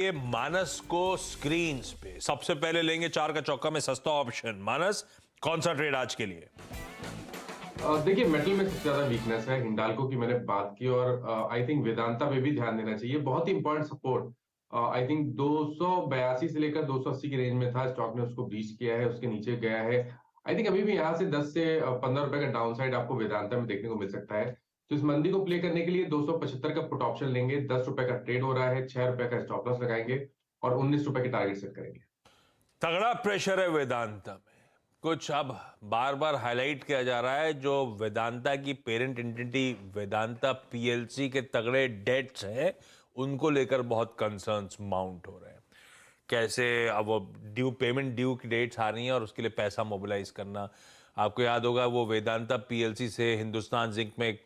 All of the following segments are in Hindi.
ये मानस को स्क्रीन्स पे सबसे पहले लेंगे 4 का चौका में सस्ता ऑप्शन। मानस, कौन सा ट्रेड आज के लिए? देखिए, मेटल में सबसे ज्यादा वीकनेस है। हिंडाल्को की मैंने बात की और आई थिंक वेदांता पे भी ध्यान देना चाहिए। बहुत ही इंपॉर्टेंट सपोर्ट आई थिंक 282 से लेकर 280 की रेंज में था। स्टॉक ने उसको ब्रीच किया है, उसके नीचे गया है। आई थिंक अभी भी यहाँ से 10 से 15 रुपए का डाउन साइड आपको वेदांता में देखने को मिल सकता है। तो इस मंदी को प्ले करने के लिए 275 का पुट ऑप्शन लेंगे। 10 रुपए का ट्रेड हो रहा है, 6 रुपए का स्टॉप लॉस लगाएंगे और 19 रुपए की टारगेट सेट करेंगे। तगड़ा प्रेशर है वेदांता में। कुछ अब बार बार हाईलाइट किया जा रहा है, जो वेदांता की पेरेंट एंटिटी वेदांता पीएलसी के तगड़े डेट्स हैं, उनको लेकर बहुत कंसर्न्स माउंट हो रहे हैं। कैसे अब वो पेमेंट ड्यू की डेट्स आ रही हैं और उसके लिए पैसा मोबिलाइज करना। आपको याद होगा वो वेदांता पीएलसी से हिंदुस्तान जिंक में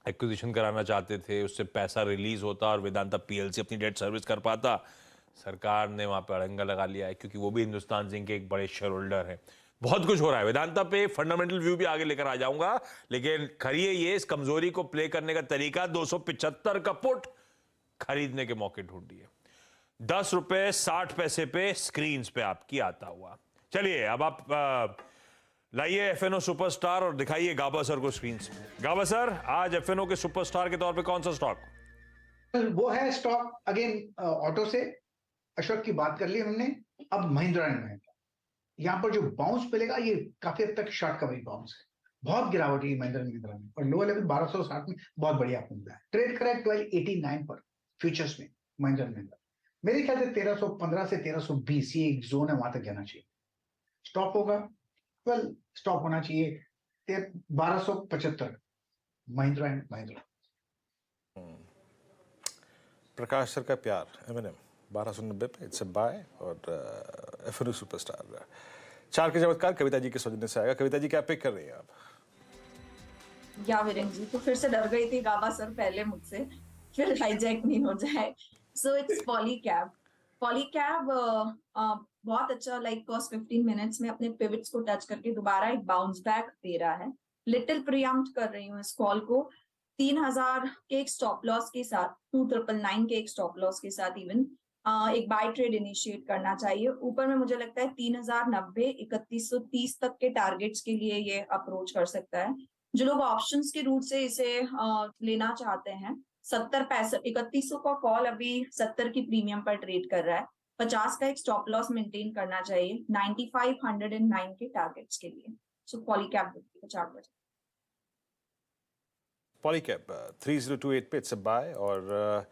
एक्विजिशन कराना चाहते थे, उससे पैसा रिलीज होता और वेदांता पीएलसी अपनी डेट सर्विस कर पाता। सरकार ने वहां पे अड़ंगा लगा लिया है, क्योंकि वो भी हिंदुस्तान जिंक के एक बड़े शेयर होल्डर हैं। बहुत कुछ हो रहा है वेदांता पे। फंडामेंटल व्यू भी आगे लेकर आ जाऊंगा, लेकिन खरीए ये इस कमजोरी को प्ले करने का तरीका 275 का पुट खरीदने के मौके ढूंढिए। 10 रुपए 60 पैसे पे स्क्रीन पे आपकी आता हुआ। चलिए अब आप लाइए एफएनओ सुपरस्टार और दिखाइए गाबा सर को स्क्रीन पे। गाबा सर, आज एफएनओ के सुपरस्टार के तौर पे कौन सा स्टॉक? वो है स्टॉक अगेन ऑटो से अशोक की बात कर ली हमने। अब महिंद्रा एंड महिंद्रा, यहाँ पर जो बाउंस मिलेगा ये काफी हद तक शॉर्ट कवरिंग बाउंस है। बहुत गिरावट है महिंद्रा एंड महिंद्रा में और लोअर लेवल 1260 में बहुत बढ़िया आपको मिला है। ट्रेड करा है 1289 पर फ्यूचर्स में महिंद्रा एंड महिंद्रा। मेरे ख्याल से 1315 से 1320 ये एक जोन है, वहां तक जाना चाहिए। स्टॉप होगा स्टॉप होना चाहिए 1275 Mahindra and Mahindra. Prakash sir का प्यार एमएनएम 1290 पे इट्स अ बाय और एफएनओ सुपरस्टार 4 के चमत्कार कविता जी के सौजन्य से आएगा। कविता जी क्या पिक कर रही हैं आप? या वीरेंद्र जी तो फिर से डर गई थी गाबा सर पहले मुझसे, फिर हाईजैक नहीं हो जाए। So it's Polycab. पॉलीकैब बहुत अच्छा, लाइक फर्स्ट 15 मिनट्स में अपने पिवट्स को टच करके दोबारा एक बाउंस बैक दे रहा है। लिटिल प्रीएम्प्ट कर रही हूँ इस कॉल को 3000 के एक स्टॉप लॉस के साथ, 2999 के एक स्टॉप लॉस के साथ इवन एक बाय ट्रेड इनिशिएट करना चाहिए। ऊपर में मुझे लगता है 3090 3130 तक के टारगेट्स के लिए ये अप्रोच कर सकता है। जो लोग ऑप्शंस के रूट से इसे लेना चाहते हैं, 70 65 3100 का कॉल अभी 70 की प्रीमियम पर ट्रेड कर रहा है। 50 का एक स्टॉप लॉस मेंटेन करना चाहिए 9509 के टारगेट्स के लिए। सो पॉलीकैब का चार्ट बजे पॉलीकैब 3028 पे इट्स अ बाय और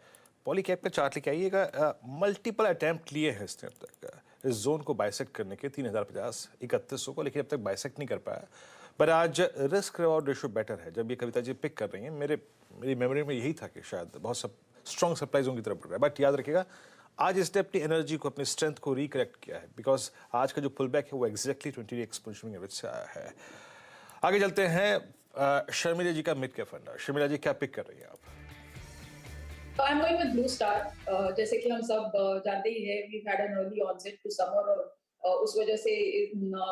पॉलीकैब का चार्ट लेके आइएगा। मल्टीपल अटेम्प्ट लिए हैं इसने अब तक इस जोन को बाइसेक्ट करने के 3050 3100 को, लेकिन अब तक बाइसेक्ट नहीं कर पाया। पर आज रिस्क रिवॉर्ड रेशियो बेटर है। जब ये कविता जी पिक कर रही हैं, मेरी मेमोरी में यही था कि शायद बहुत स्ट्रॉन्ग सरप्राइजों की तरफ बढ़ रहा है। बट याद रखिएगा, आज इसने अपनी एनर्जी को, अपनी स्ट्रेंथ को रिकरेक्ट किया है, बिकॉज आज का जो पुल बैक है वो एग्जैक्टली 20 एक्सपोनेंशियल एवरेज से आया है। आगे चलते हैं शर्मिला जी का mid cap fund. Sharmila ji क्या पिक कर रही हैं आप? I am going with Blue Star. जैसे कि हम सब जानते ही है, we had an early onset to summer और उस वजह से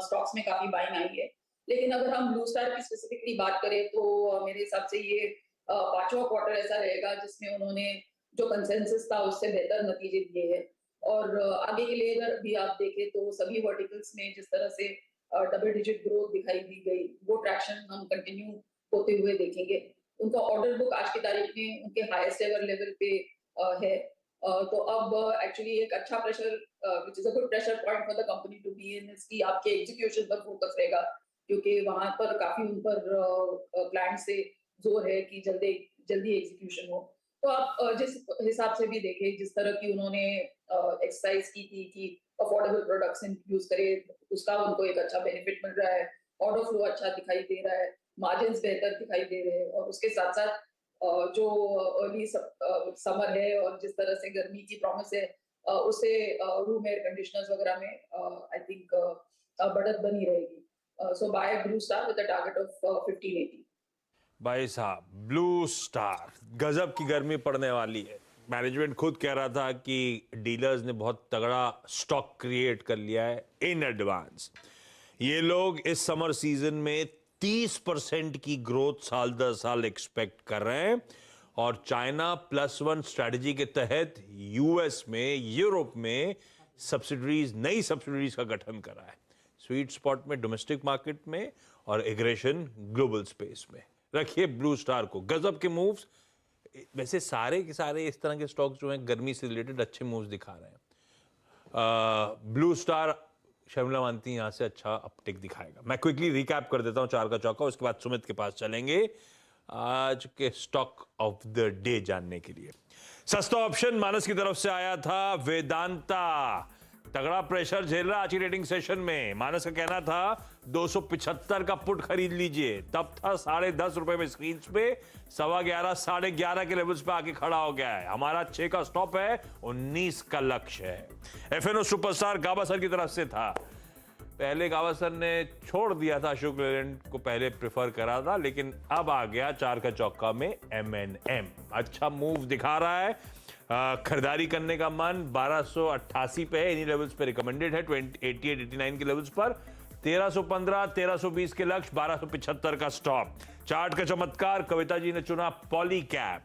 स्टॉक्स में काफी बाइंग आई है। लेकिन अगर हम ब्लू स्टार की स्पेसिफिकली बात करें तो मेरे हिसाब से ये पांचवा क्वार्टर ऐसा रहेगा जिसमें उन्होंने जो कंसेंसस था उससे बेहतर नतीजे दिए हैं। और आगे के लिए अगर भी आप देखें तो सभी वर्टिकल्स में जिस तरह से डबल डिजिट ग्रोथ दिखाई दी गई, वो ट्रैक्शन हम कंटिन्यू होते हुए देखेंगे। उनका ऑर्डर बुक आज की तारीख में उनके हाईएस्ट एवर लेवल पे है। तो अब एक्चुअली एक अच्छा pressure which is a good pressure point for the company to be in, इसकी आपके एग्जीक्यूशन पर फोकस रहेगा, क्योंकि वहां पर काफी उन पर क्लाइंट से जोर है कि जल्दी एग्जीक्यूशन हो। तो आप जिस हिसाब से भी देखें, जिस तरह की उन्होंने एक्सरसाइज की थी कि अफोर्डेबल प्रोडक्ट्स इंट्रोड्यूस करे, उसका उनको एक अच्छा बेनिफिट मिल रहा है। ऑर्डर फ्लो अच्छा दिखाई दे रहा है, मार्जिन्स बेहतर दिखाई दे रहे हैं और उसके साथ साथ जो अर्ली समर है और जिस तरह से गर्मी की प्रॉमिस है, उससे रूम एयर कंडीशनर्स वगैरह में आई थिंक बढ़त बनी रहेगी। So buy Blue Star with a target of 1580। भाई साहब, ब्लू स्टार, गजब की गर्मी पड़ने वाली है। मैनेजमेंट खुद कह रहा था कि डीलर्स ने बहुत तगड़ा स्टॉक क्रिएट कर लिया है इन एडवांस। ये लोग इस समर सीजन में 30% की ग्रोथ साल दर साल एक्सपेक्ट कर रहे हैं और चाइना +1 स्ट्रैटेजी के तहत यूएस में, यूरोप में सब्सिडरीज, नई सब्सिडरीज का गठन करा है। स्वीट स्पॉट में डोमेस्टिक मार्केट में और एग्रेशन ग्लोबल स्पेस में। रखिए ब्लू स्टार को। गजब के मूव्स। वैसे सारे के सारे इस तरह के स्टॉक्स जो हैं गर्मी से रिलेटेड अच्छे मूव्स दिखा रहे हैं। ब्लू स्टार, शर्मिला मानती यहां से अच्छा अपटिक दिखाएगा। मैं क्विकली रिकैप कर देता हूं चार का चौका, उसके बाद सुमित के पास चलेंगे आज के स्टॉक ऑफ द डे जानने के लिए। सस्ता ऑप्शन मानस की तरफ से आया था वेदांता। तगड़ा प्रेशर झेल रहा आज की ट्रेडिंग सेशन में। मानस का कहना था 275 का पुट खरीद लीजिए, तब था 10.5 रुपए में स्क्रीन पे, 11.25 11.5 के लेवल्स पे आके खड़ा हो गया है। हमारा 6 का स्टॉप है, 19 का लक्ष्य है। एफएनओ सुपरस्टार गाभासर की तरफ से था। पहले गाभासर ने छोड़ दिया था, अशोक लेलैंड को पहले प्रेफर करा था, लेकिन अब आ गया 4 का चौका में एमएनएम। अच्छा मूव दिखा रहा है। खरीदारी करने का मन 1288 पे है, इन्हीं लेवल्स पे रिकमेंडेड है। 88-89 के लेवल्स पर 1315, 1320 के लक्ष्य, 1275 का स्टॉप। चार्ट का चमत्कार कविता जी ने चुना पॉलीकैब।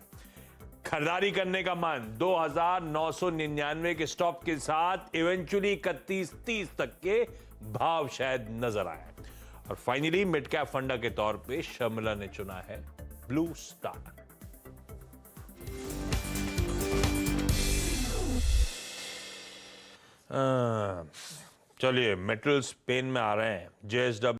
खरीदारी करने का मन 2999 के स्टॉप के साथ इवेंचुअली 31-30 तक के भाव शायद नजर आए। और फाइनली मिड कैप फंडा के तौर पे शर्मिला ने चुना है ब्लू स्टार। चलिए मेटल्स पेन में आ रहे हैं। JSW